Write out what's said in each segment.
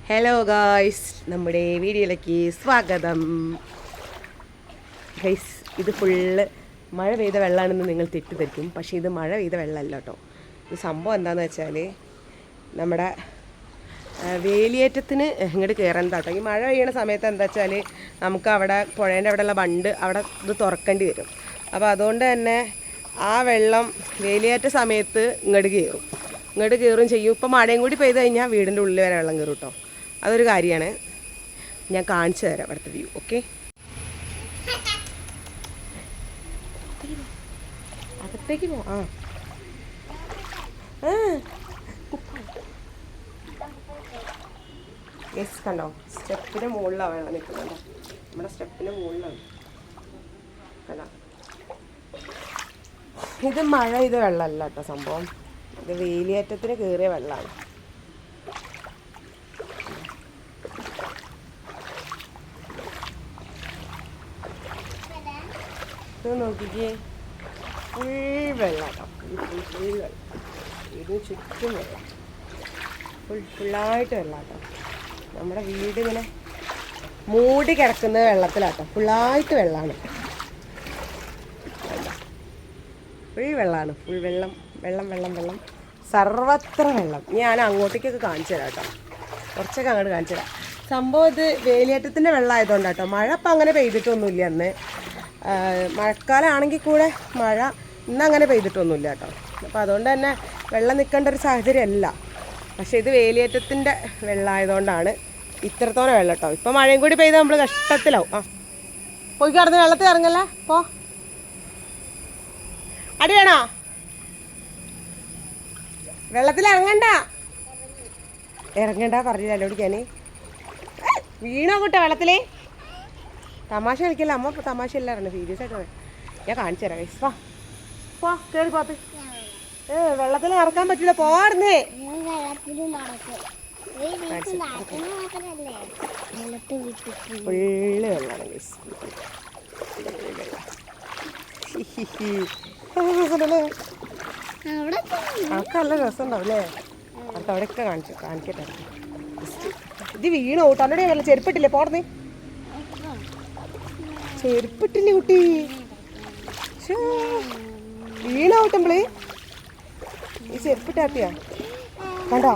Hello guys, നമ്മുടെ വീഡിയോയിലേക്ക് സ്വാഗതം. ഗൈസ്, ഇത് ഫുള്ള് മഴ പെയ്ത വെള്ളമാണെന്ന് നിങ്ങൾ തെറ്റിദ്ധരിക്കും. പക്ഷേ ഇത് മഴ പെയ്ത വെള്ളമല്ല കേട്ടോ. ഇത് സംഭവം എന്താണെന്ന് വെച്ചാൽ നമ്മുടെ വേലിയേറ്റത്തിന് ഇങ്ങോട്ട് കയറേണ്ട കേട്ടോ. ഈ മഴ പെയ്യണ സമയത്ത് എന്താ വെച്ചാൽ നമുക്ക് അവിടെ പുഴേൻ്റെ അവിടെയുള്ള ബണ്ട് അവിടെ ഇത് തുറക്കേണ്ടി വരും. അപ്പോൾ അതുകൊണ്ട് തന്നെ ആ വെള്ളം വേലിയേറ്റ സമയത്ത് ഇങ്ങോട്ട് കയറും ചെയ്യും. ഇപ്പോൾ മഴയും കൂടി പെയ്ത് കഴിഞ്ഞാൽ വീടിൻ്റെ ഉള്ളിൽ വരെ വെള്ളം കയറും കേട്ടോ. അതൊരു കാര്യമാണ്. ഞാൻ കാണിച്ചു തരാം അവിടുത്തെ വ്യൂ. ഓക്കെ, അകത്തേക്ക് പോ. യെസ്, കണ്ടോ, സ്റ്റെപ്പിൻ്റെ മുകളിലാണ് വെള്ളം നിൽക്കുന്നുണ്ടോ? നമ്മുടെ സ്റ്റെപ്പിൻ്റെ മുകളിലാണ്. കണ്ടോ, ഇത് മഴ ഇത് വെള്ളമല്ല കേട്ടോ സംഭവം. ഇത് വേലിയേറ്റത്തിന് കയറിയ വെള്ളമാണ്. ഇത് നോക്കിക്കേ, ഫുൾ വെള്ളം കേട്ടോ. ഫുൾ വെള്ളം, ഇതിന് ചുറ്റും വെള്ളം, ഫുള്ളായിട്ട് വെള്ളം കേട്ടോ. നമ്മുടെ വീട് ഇങ്ങനെ മൂടി കിടക്കുന്ന വെള്ളത്തിലാട്ടോ. ഫുള്ളായിട്ട് വെള്ളമാണ്, ഫുൾ വെള്ളമാണ്. ഫുൾ വെള്ളം വെള്ളം വെള്ളം വെള്ളം സർവത്ര വെള്ളം. ഞാൻ അങ്ങോട്ടേക്കൊക്കെ കാണിച്ചു തരാം കേട്ടോ. കുറച്ചൊക്കെ അങ്ങോട്ട് കാണിച്ചു തരാം. സംഭവം ഇത് വേലിയേറ്റത്തിൻ്റെ വെള്ളം ആയതുകൊണ്ട് കേട്ടോ. മഴ അപ്പം അങ്ങനെ പെയ്തിട്ടൊന്നുമില്ല. അന്ന് മഴക്കാലമാണെങ്കിൽ കൂടെ മഴ ഇന്നങ്ങനെ പെയ്തിട്ടൊന്നുമില്ല കേട്ടോ. അപ്പോൾ അതുകൊണ്ട് തന്നെ വെള്ളം നിൽക്കേണ്ട ഒരു സാഹചര്യമല്ല. പക്ഷേ ഇത് വേലിയേറ്റത്തിൻ്റെ വെള്ളമായതുകൊണ്ടാണ് ഇത്രത്തോളം വെള്ളം കേട്ടോ. ഇപ്പം മഴയും കൂടി പെയ്താൽ നമ്മൾ കഷ്ടത്തിലാവും. പോയി കിടന്ന് വെള്ളത്തിൽ ഇറങ്ങല്ലേ, പോ. അടി വേണോ? വെള്ളത്തിൽ ഇറങ്ങണ്ട പറഞ്ഞില്ല കുടിക്കാൻ. വീണോ കൂട്ടോ വെള്ളത്തിൽ? തമാശ കളിക്കല്ല അമ്മ, തമാശ എല്ലാവരും സീരിയസ് ആയിട്ടാണ്. ഞാൻ കാണിച്ചു തരാം ഗൈസ്. പോ കയറി പോത്ത്. വെള്ളത്തിൽ നടക്കാൻ പറ്റില്ല, പോവാറുന്നേ. ഫുള്ള് വെള്ളമാണ് ഗൈസ്. അതൊക്കെ നല്ല രസമുണ്ടാവും അല്ലേ? അതൊക്കെ അവിടെയൊക്കെ കാണിക്കട്ടെ. ഇത് വീണോ കൂട്ടോ? അന്നോടെ വല്ല ചെരുപ്പിട്ടില്ലേ? പോർന്നേ, ചെരുപ്പിട്ടില്ലേ കുട്ടി? വീണാവട്ടമ്പള് ഈ ചെരുപ്പിട്ടാത്തിയാ കണ്ടോ?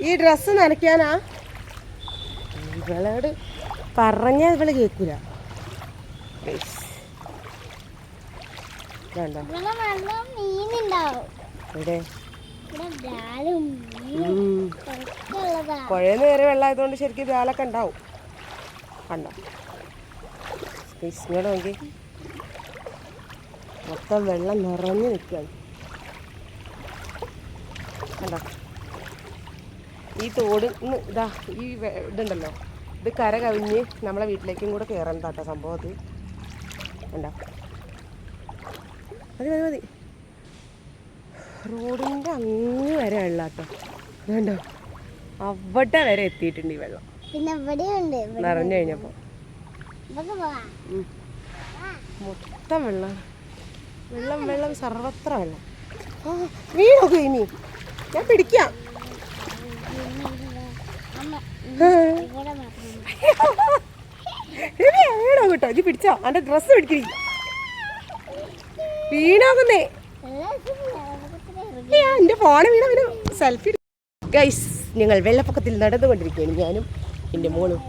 ഈ ഡ്രസ്സ് നനയ്ക്കാനാ. ഇവളോട് പറഞ്ഞാൽ ഇവള് കേൾക്കൂല. കണ്ടോ ഇവിടെ പുഴയിൽ നേരെ വെള്ളമായതുകൊണ്ട് ശരിക്കും ബ്രാലൊക്കെ ഉണ്ടാവും. കണ്ടോ, ഇങ്ങോട്ട് നോക്കി, മൊത്തം വെള്ളം നിറഞ്ഞു നിൽക്കുകയാണ്. കണ്ടോ, ഈ തോട് ഇതാ ഈ ഇതുണ്ടല്ലോ, ഇത് കര കവിഞ്ഞ് നമ്മളെ വീട്ടിലേക്കും കൂടെ കയറണം കേട്ടോ സംഭവം. അത് കണ്ടോ, മതി മതി മതി. റോഡിൻ്റെ അങ്ങ് വരെ വെള്ളം കേട്ടോ. കണ്ടോ, അവിടെ വരെ എത്തിയിട്ടുണ്ട് ഈ വെള്ളം. നിറഞ്ഞു കഴിഞ്ഞപ്പോൾ മൊത്തം വെള്ളം വെള്ളം വെള്ളം സർവത്ര വെള്ളം. വീണോ ഇനി? ഞാൻ പിടിക്കാം. വീണോ കേട്ടോ? ഇത് പിടിച്ചോ, എൻ്റെ ഡ്രസ്സ് പിടിക്കണി. വീണോക്കുന്നേ, എൻ്റെ ഫോണ് വീണ വീണു. സെൽഫി ഗൈസ്, ഞങ്ങൾ വെള്ളപ്പൊക്കത്തിൽ നടന്നുകൊണ്ടിരിക്കുകയാണ്, ഞാനും എൻ്റെ മോളും.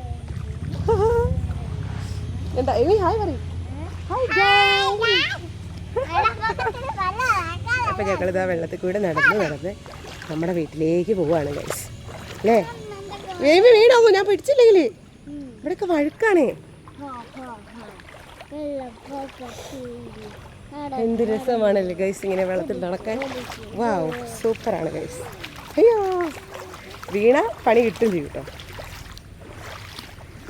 എന്താ ഹായ് പറയും? അപ്പം ഞങ്ങളിതാ വെള്ളത്തിൽ കൂടെ നടന്ന് നമ്മുടെ വീട്ടിലേക്ക് പോവുകയാണ് ഗൈസ്. അല്ലേ? വേവി വീണാവൂ, ഞാൻ പിടിച്ചില്ലെങ്കിൽ ഇവിടെയൊക്കെ വഴുക്കാണേ. എന്ത് രസമാണല്ലേ ഗൈസ് ഇങ്ങനെ വെള്ളത്തിൽ നടക്കാൻ. വാവ്, സൂപ്പറാണ് ഗൈസ്. അയ്യോ, വീണ പണി കിട്ടും ചെയ്യും കേട്ടോ.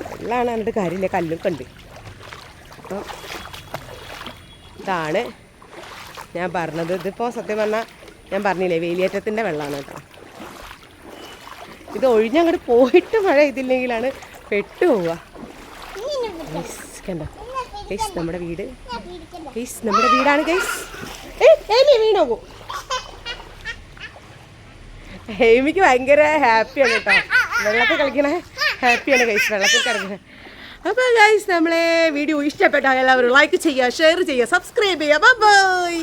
വെള്ളമാണ് എന്നിട്ട് കാര്യമില്ല, കല്ലൊക്കെ ഉണ്ട്. അപ്പം ഇതാണ് ഞാൻ പറഞ്ഞത്. ഇതിപ്പോൾ സത്യം പറഞ്ഞാൽ ഞാൻ പറഞ്ഞില്ലേ, വേലിയേറ്റത്തിൻ്റെ വെള്ളമാണ് കേട്ടോ. ഇത് ഒഴിഞ്ഞങ്ങോട്ട് പോയിട്ട് മഴ ഇതില്ലെങ്കിലാണ് പെട്ടു പോവുക. കണ്ടോ ഗൈസ്, നമ്മുടെ വീട് ഗൈസ്, നമ്മുടെ വീടാണ് ഗൈസ്. വീണോകൂ. ഹേമിക്ക് ഭയങ്കര ഹാപ്പിയാണ് കേട്ടോ. വെള്ളത്തിൽ കളിക്കണേ ഹാപ്പിയാണ് ഗൈസ്, വെള്ളത്തിൽ കളിക്കണേ. അപ്പോൾ ഗൈസ് നമ്മളെ വീഡിയോ ഇഷ്ടപ്പെട്ടാൽ എല്ലാവരും ലൈക്ക് ചെയ്യുക, ഷെയർ ചെയ്യുക, സബ്സ്ക്രൈബ് ചെയ്യുക. ബൈ.